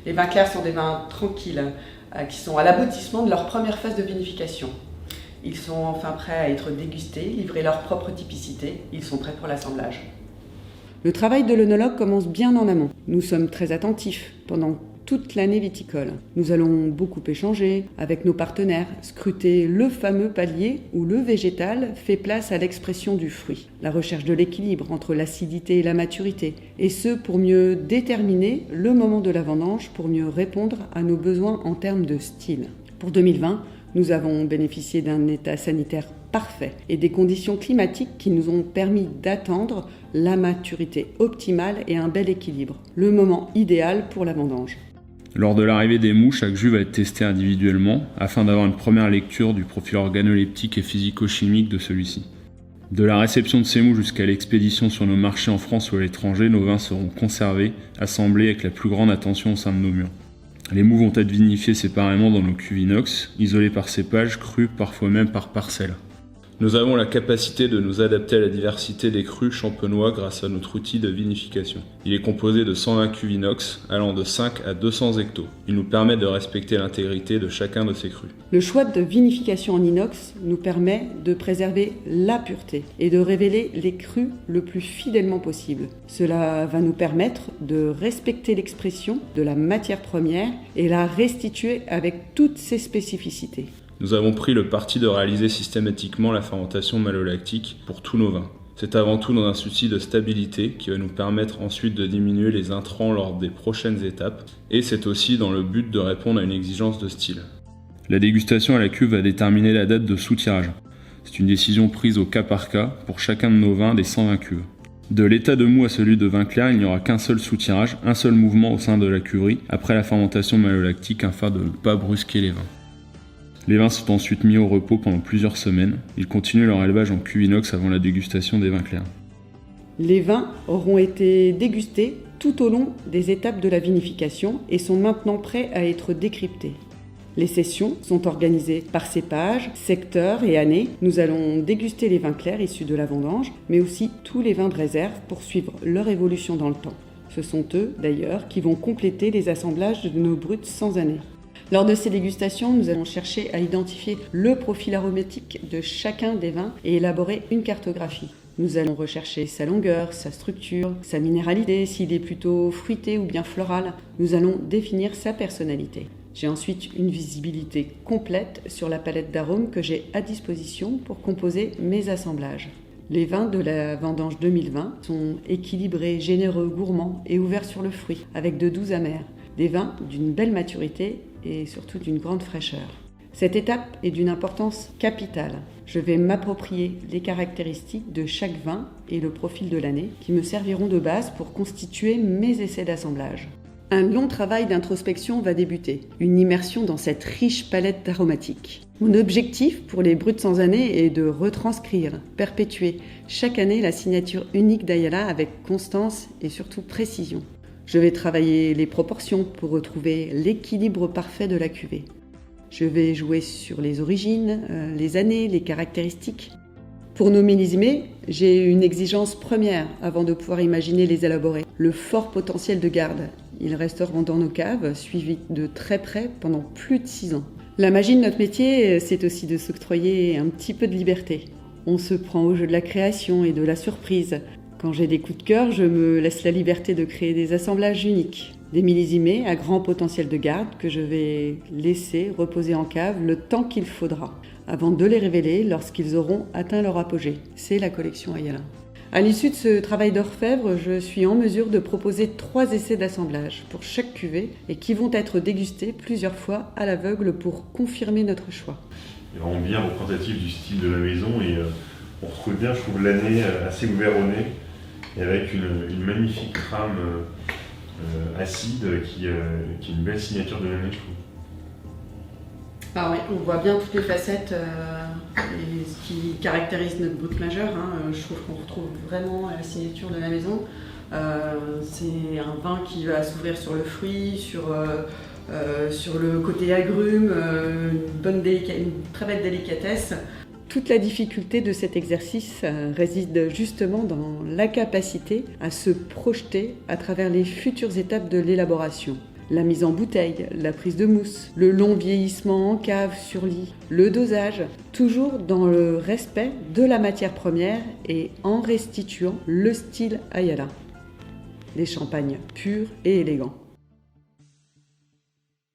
Les vins clairs sont des vins tranquilles, qui sont à l'aboutissement de leur première phase de vinification. Ils sont enfin prêts à être dégustés, livrer leur propre typicité. Ils sont prêts pour l'assemblage. Le travail de l'œnologue commence bien en amont. Nous sommes très attentifs pendant toute l'année viticole. Nous allons beaucoup échanger avec nos partenaires, scruter le fameux palier où le végétal fait place à l'expression du fruit. La recherche de l'équilibre entre l'acidité et la maturité, et ce pour mieux déterminer le moment de la vendange, pour mieux répondre à nos besoins en termes de style. Pour 2020, nous avons bénéficié d'un état sanitaire parfait et des conditions climatiques qui nous ont permis d'attendre la maturité optimale et un bel équilibre, le moment idéal pour la vendange. Lors de l'arrivée des mous, chaque jus va être testé individuellement afin d'avoir une première lecture du profil organoleptique et physico-chimique de celui-ci. De la réception de ces mous jusqu'à l'expédition sur nos marchés en France ou à l'étranger, nos vins seront conservés, assemblés avec la plus grande attention au sein de nos murs. Les mous vont être vinifiés séparément dans nos cuves inox, isolés par cépage, crus, parfois même par parcelle. Nous avons la capacité de nous adapter à la diversité des crus champenois grâce à notre outil de vinification. Il est composé de 120 cuves inox allant de 5 à 200 hectos. Il nous permet de respecter l'intégrité de chacun de ces crus. Le choix de vinification en inox nous permet de préserver la pureté et de révéler les crus le plus fidèlement possible. Cela va nous permettre de respecter l'expression de la matière première et la restituer avec toutes ses spécificités. Nous avons pris le parti de réaliser systématiquement la fermentation malolactique pour tous nos vins. C'est avant tout dans un souci de stabilité qui va nous permettre ensuite de diminuer les intrants lors des prochaines étapes, et c'est aussi dans le but de répondre à une exigence de style. La dégustation à la cuve va déterminer la date de sous-tirage. C'est une décision prise au cas par cas pour chacun de nos vins des 120 cuves. De l'état de mou à celui de vin clair, il n'y aura qu'un seul sous-tirage, un seul mouvement au sein de la cuverie, après la fermentation malolactique afin de ne pas brusquer les vins. Les vins sont ensuite mis au repos pendant plusieurs semaines. Ils continuent leur élevage en cuve inox avant la dégustation des vins clairs. Les vins auront été dégustés tout au long des étapes de la vinification et sont maintenant prêts à être décryptés. Les sessions sont organisées par cépage, secteur et année. Nous allons déguster les vins clairs issus de la vendange, mais aussi tous les vins de réserve pour suivre leur évolution dans le temps. Ce sont eux, d'ailleurs, qui vont compléter les assemblages de nos bruts sans année. Lors de ces dégustations, nous allons chercher à identifier le profil aromatique de chacun des vins et élaborer une cartographie. Nous allons rechercher sa longueur, sa structure, sa minéralité, s'il est plutôt fruité ou bien floral. Nous allons définir sa personnalité. J'ai ensuite une visibilité complète sur la palette d'arômes que j'ai à disposition pour composer mes assemblages. Les vins de la vendange 2020 sont équilibrés, généreux, gourmands et ouverts sur le fruit, avec de doux amers. Des vins d'une belle maturité et surtout d'une grande fraîcheur. Cette étape est d'une importance capitale. Je vais m'approprier les caractéristiques de chaque vin et le profil de l'année qui me serviront de base pour constituer mes essais d'assemblage. Un long travail d'introspection va débuter, une immersion dans cette riche palette aromatiques. Mon objectif pour les bruts sans année est de retranscrire, perpétuer chaque année la signature unique d'Ayala avec constance et surtout précision. Je vais travailler les proportions pour retrouver l'équilibre parfait de la cuvée. Je vais jouer sur les origines, les années, les caractéristiques. Pour nos millésimés, j'ai une exigence première avant de pouvoir imaginer les élaborer. Le fort potentiel de garde. Ils resteront dans nos caves, suivis de très près pendant plus de 6 ans. La magie de notre métier, c'est aussi de s'octroyer un petit peu de liberté. On se prend au jeu de la création et de la surprise. Quand j'ai des coups de cœur, je me laisse la liberté de créer des assemblages uniques. Des millésimés à grand potentiel de garde que je vais laisser reposer en cave le temps qu'il faudra, avant de les révéler lorsqu'ils auront atteint leur apogée. C'est la collection Ayala. À l'issue de ce travail d'orfèvre, je suis en mesure de proposer 3 essais d'assemblage pour chaque cuvée et qui vont être dégustés plusieurs fois à l'aveugle pour confirmer notre choix. C'est vraiment bien représentatif du style de la maison et on retrouve bien, je trouve, l'année assez ouvert au nez et avec une magnifique crame acide qui est une belle signature de l'année, je trouve. Ah oui, on voit bien toutes les facettes et ce qui caractérise notre brut majeur. Je trouve qu'on retrouve vraiment la signature de la maison. C'est un vin qui va s'ouvrir sur le fruit, sur le côté agrume, une très belle délicatesse. Toute la difficulté de cet exercice réside justement dans la capacité à se projeter à travers les futures étapes de l'élaboration. la mise en bouteille, la prise de mousse, le long vieillissement en cave sur lit, le dosage, toujours dans le respect de la matière première et en restituant le style Ayala. Des champagnes purs et élégants.